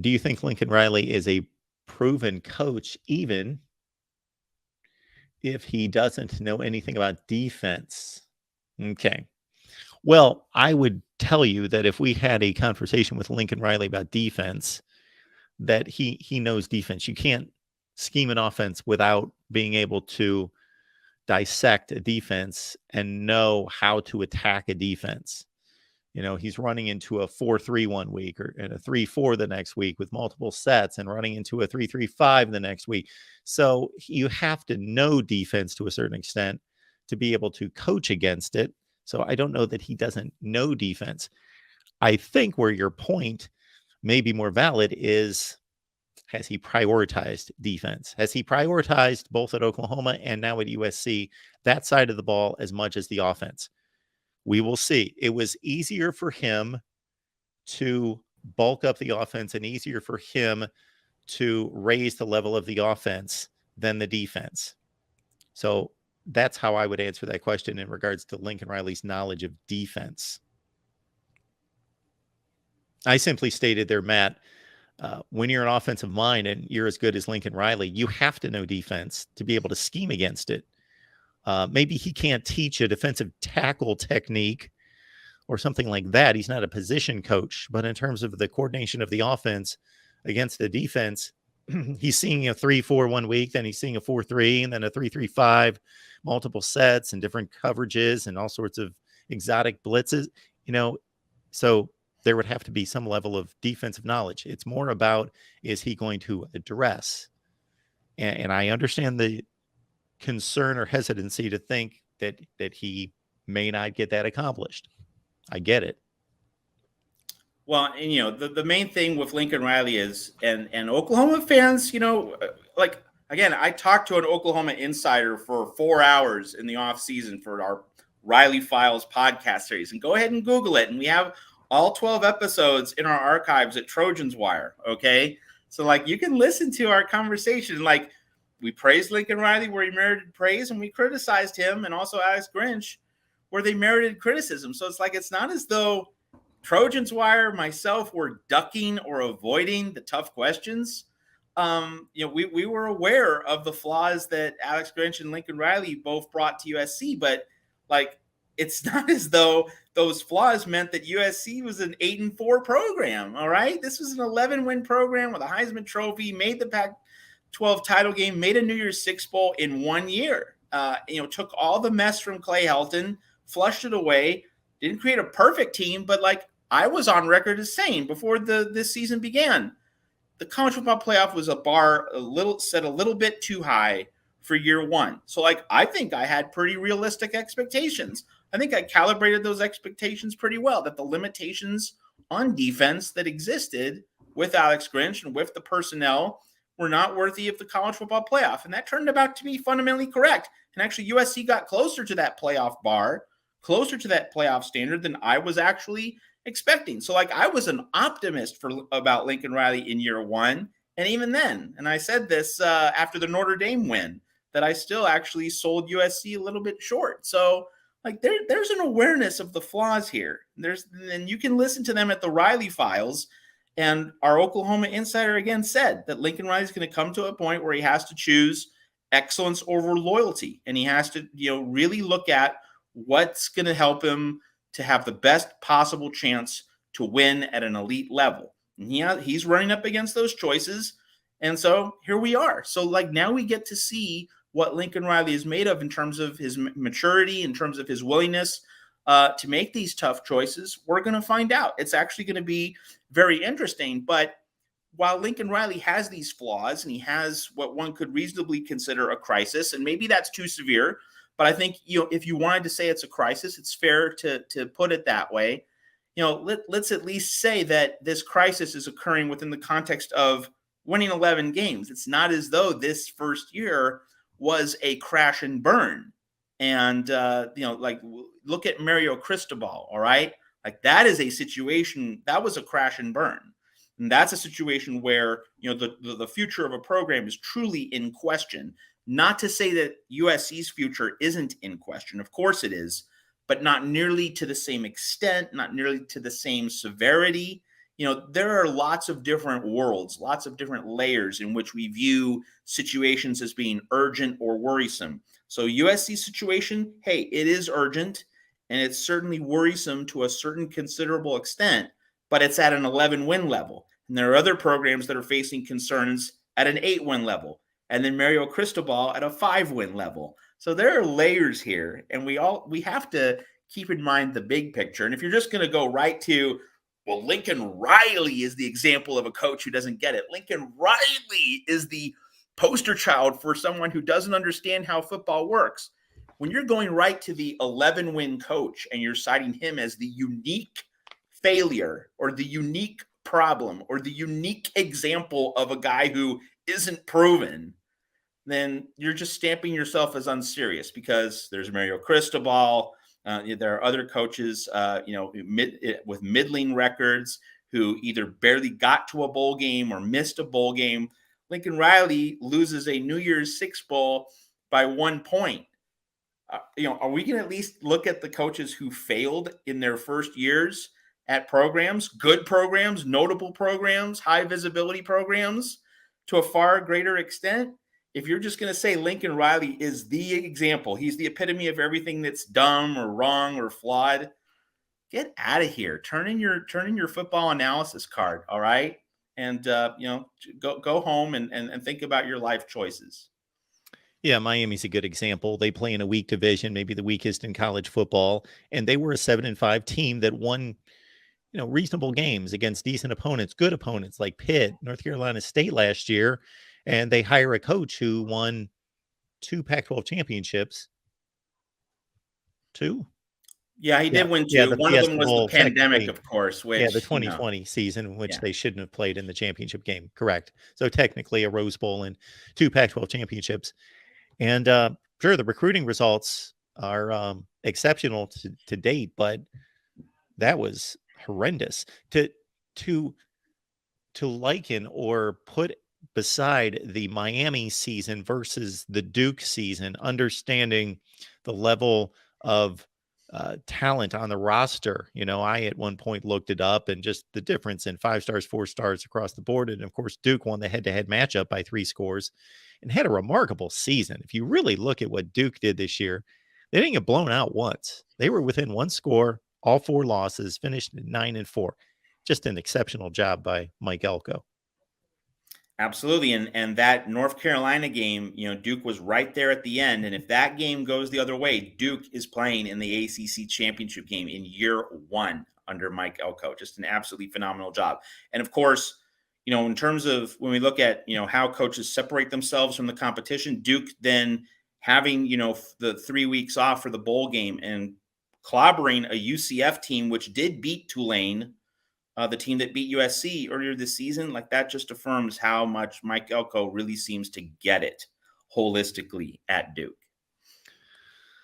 do you think Lincoln Riley is a proven coach, even if he doesn't know anything about defense? Okay. Well, I would tell you that if we had a conversation with Lincoln Riley about defense, that he knows defense. You can't scheme an offense without being able to dissect a defense and know how to attack a defense. He's running into a 4-3 one week and a 3-4 the next week with multiple sets and running into a 3-3-5 the next week. So you have to know defense to a certain extent to be able to coach against it. So I don't know that he doesn't know defense. I think where your point may be more valid is, has he prioritized defense? Has he prioritized both at Oklahoma and now at USC, that side of the ball as much as the offense? We will see. It was easier for him to bulk up the offense and easier for him to raise the level of the offense than the defense. So that's how I would answer that question in regards to Lincoln Riley's knowledge of defense. I simply stated there, Matt, when you're an offensive mind and you're as good as Lincoln Riley, you have to know defense to be able to scheme against it. Maybe he can't teach a defensive tackle technique or something like that. He's not a position coach, but in terms of the coordination of the offense against the defense, he's seeing a 3-4 one week, then he's seeing a 4-3, and then a 3-3-5, multiple sets and different coverages and all sorts of exotic blitzes, so there would have to be some level of defensive knowledge. It's more about, is he going to address? And I understand the concern or hesitancy to think that he may not get that accomplished. I get it. Well, and the main thing with Lincoln Riley is, and Oklahoma fans, like, again, I talked to an Oklahoma insider for 4 hours in the off season for our Riley Files podcast series, and go ahead and Google it. And we have all 12 episodes in our archives at Trojans Wire. Okay. So like, you can listen to our conversation. Like, we praised Lincoln Riley where he merited praise, and we criticized him and also Alex Grinch where they merited criticism. So it's like, it's not as though Trojans Wire, myself, were ducking or avoiding the tough questions. We were aware of the flaws that Alex Grinch and Lincoln Riley both brought to USC, but like, it's not as though those flaws meant that USC was an 8-4 program. All right. This was an 11-win program with a Heisman Trophy, made the Pac-12 title game, made a New Year's Six Bowl in 1 year. Took all the mess from Clay Helton, flushed it away, didn't create a perfect team, but like, I was on record as saying before this season began, the college football playoff was a bar set a little bit too high for year one. So like, I think I had pretty realistic expectations. I think I calibrated those expectations pretty well, that the limitations on defense that existed with Alex Grinch and with the personnel were not worthy of the college football playoff. And that turned out to be fundamentally correct. And actually USC got closer to that playoff bar, closer to that playoff standard than I was actually expecting. So like, I was an optimist about Lincoln Riley in year one. And even then, and I said this after the Notre Dame win, that I still actually sold USC a little bit short. So like, there's an awareness of the flaws here. And you can listen to them at the Riley Files. And our Oklahoma insider again said that Lincoln Riley is going to come to a point where he has to choose excellence over loyalty. And he has to, really look at what's going to help him to have the best possible chance to win at an elite level. And he's running up against those choices. And so here we are. So like, now we get to see what Lincoln Riley is made of in terms of his maturity, in terms of his willingness to make these tough choices. We're going to find out. It's actually going to be very interesting. But while Lincoln Riley has these flaws and he has what one could reasonably consider a crisis, and maybe that's too severe, but I think, if you wanted to say it's a crisis, it's fair to put it that way. Let's at least say that this crisis is occurring within the context of winning 11 games. It's not as though this first year was a crash and burn. And, like, look at Mario Cristobal, all right? Like, that is a situation, that was a crash and burn. And that's a situation where, the future of a program is truly in question. Not to say that USC's future isn't in question. Of course it is, but not nearly to the same extent, not nearly to the same severity. there are lots of different worlds, lots of different layers in which we view situations as being urgent or worrisome. So USC situation, hey, it is urgent and it's certainly worrisome to a certain considerable extent, but it's at an 11-win level. And there are other programs that are facing concerns at an 8-win level. And then Mario Cristobal at a 5-win level. So there are layers here, and we have to keep in mind the big picture. And if you're just going to go right to, well, Lincoln Riley is the example of a coach who doesn't get it. Lincoln Riley is the poster child for someone who doesn't understand how football works. When you're going right to the 11-win coach and you're citing him as the unique failure or the unique problem or the unique example of a guy who isn't proven, then you're just stamping yourself as unserious, because there's Mario Cristobal. There are other coaches, with middling records who either barely got to a bowl game or missed a bowl game. Lincoln Riley loses a New Year's Six bowl by 1 point. Are we going to at least look at the coaches who failed in their first years at programs, good programs, notable programs, high visibility programs, to a far greater extent? If you're just going to say Lincoln Riley is the example, he's the epitome of everything that's dumb or wrong or flawed, get out of here. Turn in your football analysis card, all right? And go home and think about your life choices. Yeah, Miami's a good example. They play in a weak division, maybe the weakest in college football, and they were a 7-5 team that won, reasonable games against decent opponents, good opponents like Pitt, North Carolina State last year, and they hire a coach who won 2 Pac-12 championships. 2? Yeah, he did win 2. Yeah, the One of Fiesta them was Bowl, the pandemic, technically. of course, Yeah, which, the 2020 season, which yeah. they shouldn't have played in the championship game. Correct. So technically a Rose Bowl and 2 Pac-12 championships. And sure, the recruiting results are exceptional to date, but that was horrendous. To liken or put beside the Miami season versus the Duke season, understanding the level of talent on the roster. I at one point looked it up, and just the difference in 5 stars, 4 stars across the board. And of course, Duke won the head-to-head matchup by 3 scores and had a remarkable season. If you really look at what Duke did this year, they didn't get blown out once. They were within 1 score, all 4 losses, finished at 9-4. Just an exceptional job by Mike Elko. Absolutely. And that North Carolina game, Duke was right there at the end. And if that game goes the other way, Duke is playing in the ACC championship game in year 1 under Mike Elko. Just an absolutely phenomenal job. And of course, in terms of when we look at, how coaches separate themselves from the competition, Duke then having, the 3 weeks off for the bowl game and clobbering a UCF team, which did beat Tulane, the team that beat USC earlier this season, like that just affirms how much Mike Elko really seems to get it holistically at Duke.